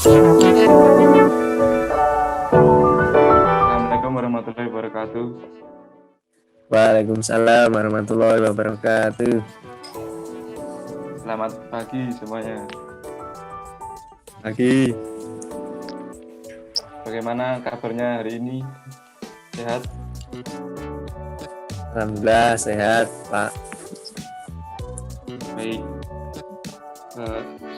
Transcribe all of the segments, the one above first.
Assalamualaikum warahmatullahi wabarakatuh. Waalaikumsalam warahmatullahi wabarakatuh. Selamat pagi semuanya. Pagi. Bagaimana kabarnya hari ini? Sehat? Alhamdulillah sehat, Pak. Baik.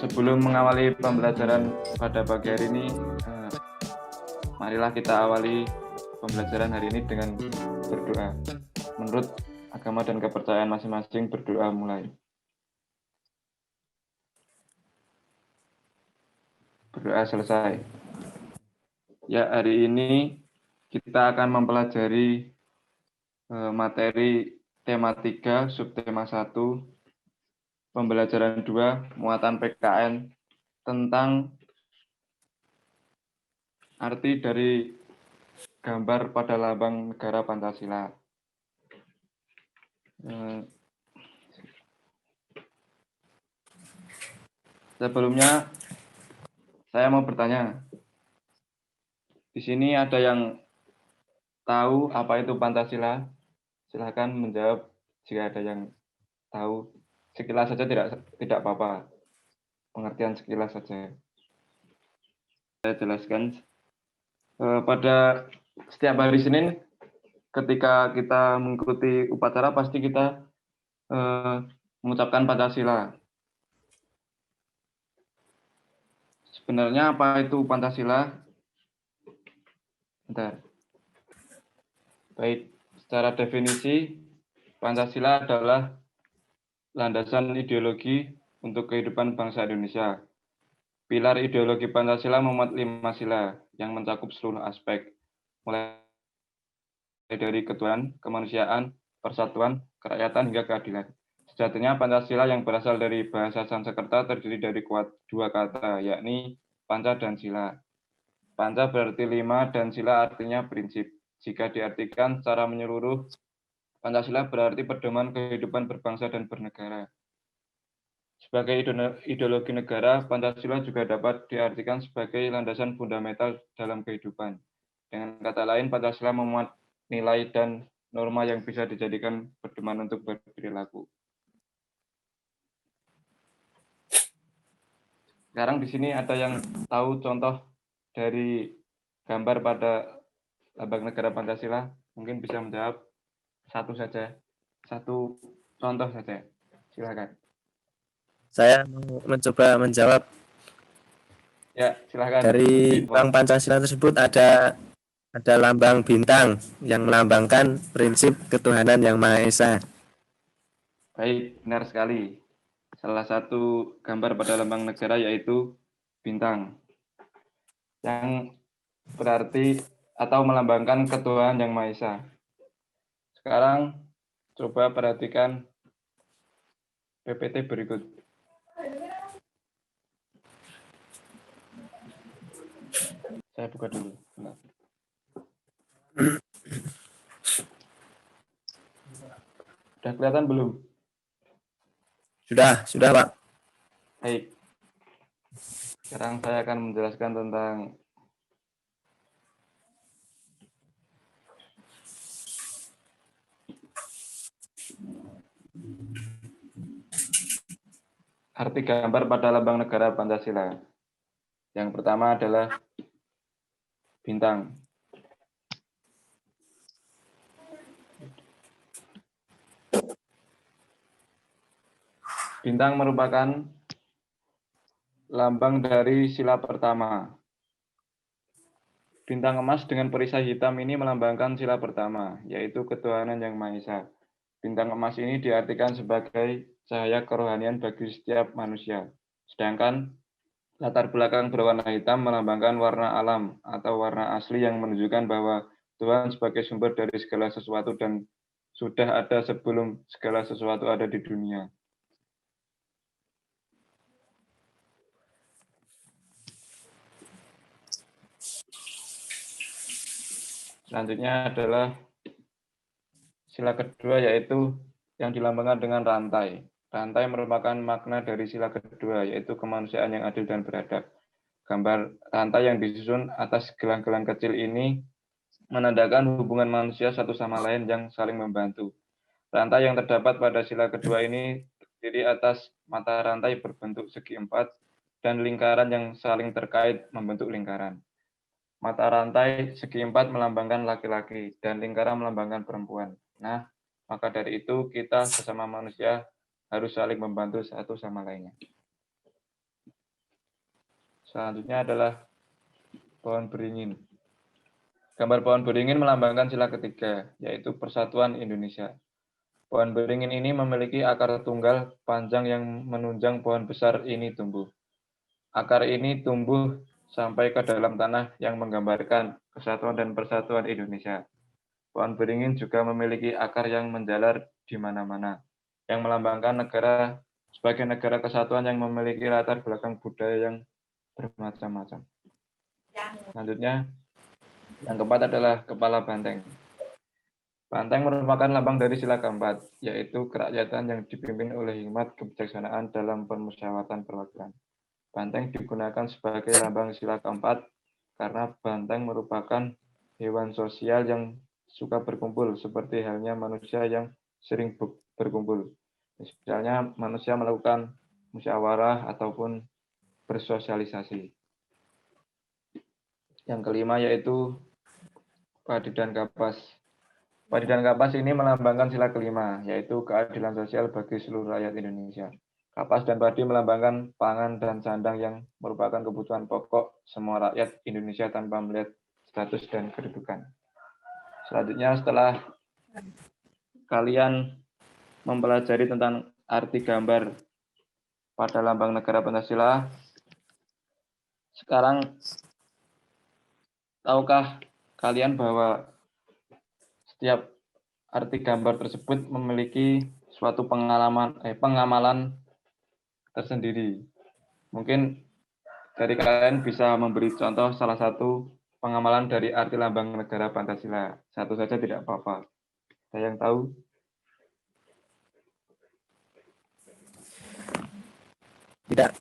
Sebelum mengawali pembelajaran pada pagi hari ini, marilah kita awali pembelajaran hari ini dengan berdoa. Menurut agama dan kepercayaan masing-masing, berdoa mulai. Berdoa selesai. Ya, hari ini kita akan mempelajari materi tema 3, subtema 1, pembelajaran 2, muatan PKN tentang arti dari gambar pada lambang negara Pancasila. Sebelumnya, saya mau bertanya. Di sini ada yang tahu apa itu Pancasila? Silahkan menjawab jika ada yang tahu. Sekilas saja tidak apa-apa. Pengertian sekilas saja. Saya jelaskan. Pada setiap hari Senin, ketika kita mengikuti upacara, pasti kita mengucapkan Pancasila. Sebenarnya apa itu Pancasila? Bentar. Baik, secara definisi, Pancasila adalah landasan ideologi untuk kehidupan bangsa Indonesia. Pilar ideologi Pancasila memuat 5 sila yang mencakup seluruh aspek, mulai dari ketuhanan, kemanusiaan, persatuan, kerakyatan, hingga keadilan. Sejatinya Pancasila yang berasal dari bahasa Sanskerta terdiri dari dua kata, yakni panca dan sila. Panca berarti 5 dan sila artinya prinsip. Jika diartikan secara menyeluruh, Pancasila berarti pedoman kehidupan berbangsa dan bernegara. Sebagai ideologi negara, Pancasila juga dapat diartikan sebagai landasan fundamental dalam kehidupan. Dengan kata lain, Pancasila memuat nilai dan norma yang bisa dijadikan pedoman untuk berperilaku. Sekarang di sini ada yang tahu contoh dari gambar pada lambang negara Pancasila? Mungkin bisa menjawab satu saja, satu contoh saja. Silakan. Saya mau mencoba menjawab. Ya, silakan. Dari lambang Pancasila tersebut ada lambang bintang yang melambangkan prinsip ketuhanan yang Maha Esa. Baik, benar sekali. Salah satu gambar pada lambang negara yaitu bintang, yang berarti atau melambangkan ketuhanan yang Maha Esa. Sekarang coba perhatikan PPT berikut. Saya buka dulu. Benar. Sudah kelihatan belum? Sudah Pak. Baik. Sekarang saya akan menjelaskan tentang arti gambar pada lambang negara Pancasila. Yang pertama adalah bintang. Bintang merupakan lambang dari sila pertama. Bintang emas dengan perisai hitam ini melambangkan sila pertama, yaitu ketuhanan yang Maha Esa. Bintang emas ini diartikan sebagai cahaya kerohanian bagi setiap manusia. Sedangkan latar belakang berwarna hitam melambangkan warna alam atau warna asli yang menunjukkan bahwa Tuhan sebagai sumber dari segala sesuatu dan sudah ada sebelum segala sesuatu ada di dunia. Selanjutnya adalah sila kedua, yaitu yang dilambangkan dengan rantai. Rantai merupakan makna dari sila kedua, yaitu kemanusiaan yang adil dan beradab. Gambar rantai yang disusun atas gelang-gelang kecil ini menandakan hubungan manusia satu sama lain yang saling membantu. Rantai yang terdapat pada sila kedua ini terdiri atas mata rantai berbentuk segi empat dan lingkaran yang saling terkait membentuk lingkaran. Mata rantai segi empat melambangkan laki-laki dan lingkaran melambangkan perempuan. Nah, maka dari itu kita sesama manusia harus saling membantu satu sama lainnya. Selanjutnya adalah pohon beringin. Gambar pohon beringin melambangkan sila ketiga, yaitu Persatuan Indonesia. Pohon beringin ini memiliki akar tunggal panjang yang menunjang pohon besar ini tumbuh. Akar ini tumbuh sampai ke dalam tanah yang menggambarkan kesatuan dan persatuan Indonesia. Pohon beringin juga memiliki akar yang menjalar di mana-mana, yang melambangkan negara sebagai negara kesatuan yang memiliki latar belakang budaya yang bermacam-macam. Selanjutnya, yang keempat adalah kepala banteng. Banteng merupakan lambang dari sila keempat, yaitu kerakyatan yang dipimpin oleh hikmat kebijaksanaan dalam permusyawaratan perwakilan. Banteng digunakan sebagai lambang sila keempat karena banteng merupakan hewan sosial yang suka berkumpul, seperti halnya manusia yang sering berkumpul. Misalnya manusia melakukan musyawarah ataupun bersosialisasi. Yang kelima yaitu padi dan kapas. Padi dan kapas ini melambangkan sila kelima, yaitu keadilan sosial bagi seluruh rakyat Indonesia. Kapas dan padi melambangkan pangan dan sandang yang merupakan kebutuhan pokok semua rakyat Indonesia tanpa melihat status dan kedudukan. Selanjutnya, setelah kalian mempelajari tentang arti gambar pada lambang negara Pancasila, sekarang tahukah kalian bahwa setiap arti gambar tersebut memiliki suatu pengamalan tersendiri. Mungkin dari kalian bisa memberi contoh salah satu pengamalan dari arti lambang negara Pancasila. Satu saja tidak apa-apa. Ada yang tahu?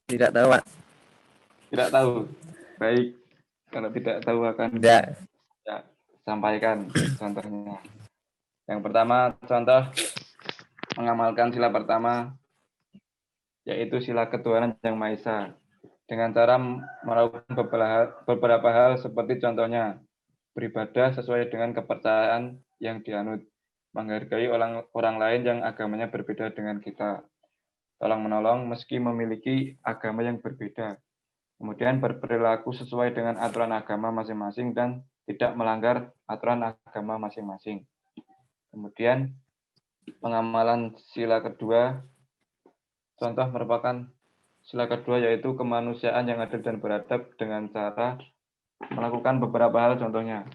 Tidak tahu, Pak. Tidak tahu. Baik, kalau tidak tahu akan Tidak. ya, sampaikan contohnya. Yang pertama, contoh mengamalkan sila pertama, yaitu sila ketuhanan yang Maha Esa, dengan cara melakukan beberapa hal seperti contohnya, beribadah sesuai dengan kepercayaan yang dianut, menghargai orang lain yang agamanya berbeda dengan kita, tolong-menolong meski memiliki agama yang berbeda, kemudian berperilaku sesuai dengan aturan agama masing-masing dan tidak melanggar aturan agama masing-masing. Kemudian pengamalan sila kedua, contoh merupakan sila kedua yaitu kemanusiaan yang adil dan beradab dengan cara melakukan beberapa hal, contohnya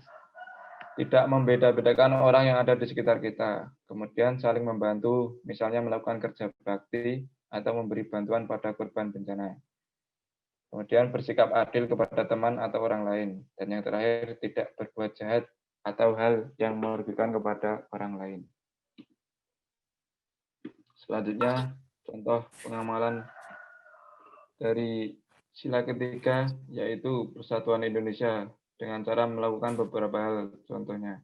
tidak membeda-bedakan orang yang ada di sekitar kita, kemudian saling membantu, misalnya melakukan kerja bakti atau memberi bantuan pada korban bencana. Kemudian bersikap adil kepada teman atau orang lain, dan yang terakhir tidak berbuat jahat atau hal yang merugikan kepada orang lain. Selanjutnya, contoh pengamalan dari sila ketiga yaitu Persatuan Indonesia dengan cara melakukan beberapa hal, contohnya.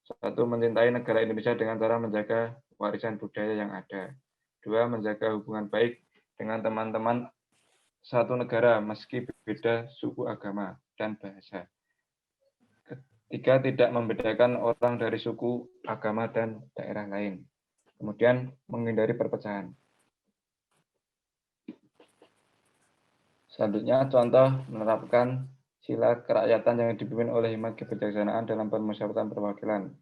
Satu, mencintai negara Indonesia dengan cara menjaga warisan budaya yang ada. Dua, menjaga hubungan baik dengan teman-teman satu negara meski berbeda suku, agama, dan bahasa. Ketiga, tidak membedakan orang dari suku, agama, dan daerah lain. Kemudian, menghindari perpecahan. Selanjutnya, contoh menerapkan sila kerakyatan yang dipimpin oleh hikmat kebijaksanaan dalam permusyawaratan perwakilan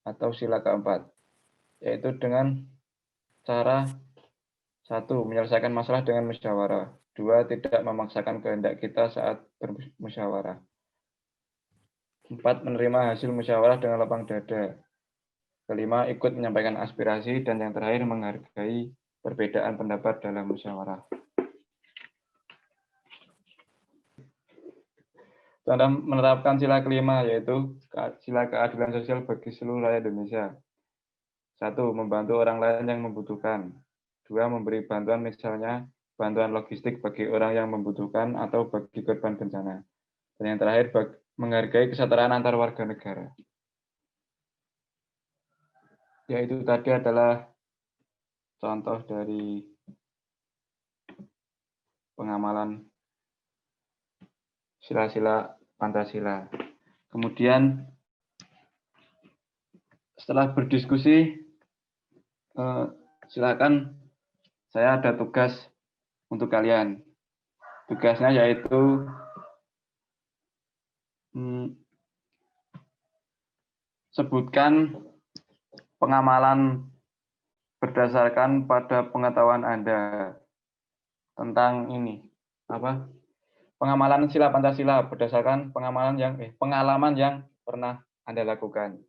atau sila keempat, yaitu dengan cara satu, menyelesaikan masalah dengan musyawarah. Dua, tidak memaksakan kehendak kita saat bermusyawarah. Empat, menerima hasil musyawarah dengan lapang dada. Kelima, ikut menyampaikan aspirasi. Dan yang terakhir, menghargai perbedaan pendapat dalam musyawarah. Contoh menerapkan sila kelima, yaitu sila keadilan sosial bagi seluruh rakyat Indonesia. Satu, membantu orang lain yang membutuhkan. Dua, memberi bantuan misalnya bantuan logistik bagi orang yang membutuhkan atau bagi korban bencana. Dan yang terakhir, menghargai kesetaraan antar warga negara. Yaitu tadi adalah contoh dari pengamalan sila-sila Pancasila. Kemudian setelah berdiskusi, silakan, saya ada tugas untuk kalian. Tugasnya yaitu sebutkan pengamalan berdasarkan pada pengetahuan Anda tentang ini, pengamalan sila Pancasila berdasarkan pengalaman yang pernah Anda lakukan.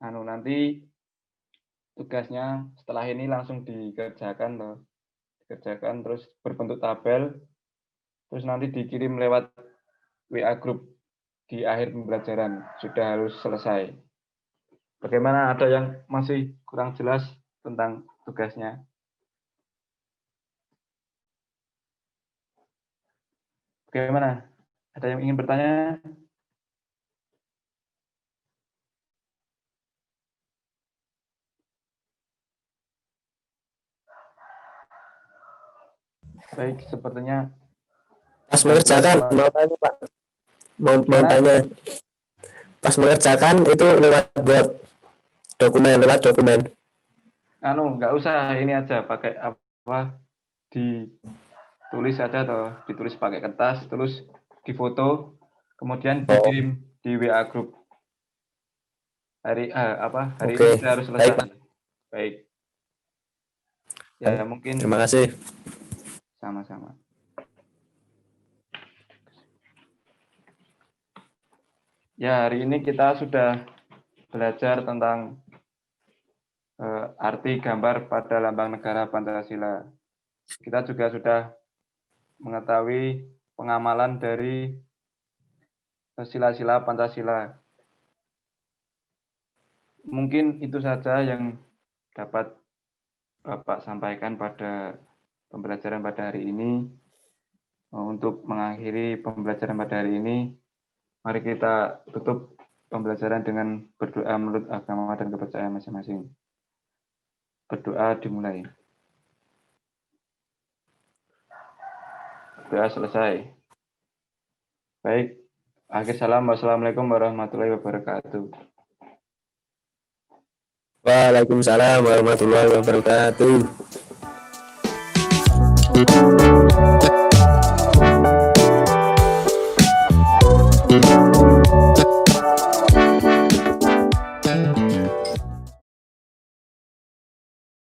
Nanti tugasnya setelah ini langsung dikerjakan terus berbentuk tabel, terus nanti dikirim lewat WA group di akhir pembelajaran, sudah harus selesai. Bagaimana, ada yang masih kurang jelas tentang tugasnya? Bagaimana? Ada yang ingin bertanya? Baik, sepertinya pas mengerjakan mau tanya Pak, mau tanya, pas mengerjakan itu lewat dokumen. Nggak usah, ini aja pakai ditulis saja atau ditulis pakai kertas, terus difoto, kemudian dikirim di WA group. Hari ini kita harus selesai. Baik. Ya, mungkin. Terima kasih. Sama-sama. Ya, hari ini kita sudah belajar tentang arti gambar pada lambang negara Pancasila. Kita juga sudah mengetahui pengamalan dari sila-sila Pancasila. Mungkin itu saja yang dapat Bapak sampaikan pada pembelajaran pada hari ini. Untuk mengakhiri pembelajaran pada hari ini, mari kita tutup pembelajaran dengan berdoa menurut agama dan kepercayaan masing-masing. Berdoa dimulai. Doa selesai. Baik. Akhir salam. Wassalamualaikum warahmatullahi wabarakatuh. Waalaikumsalam warahmatullahi wabarakatuh.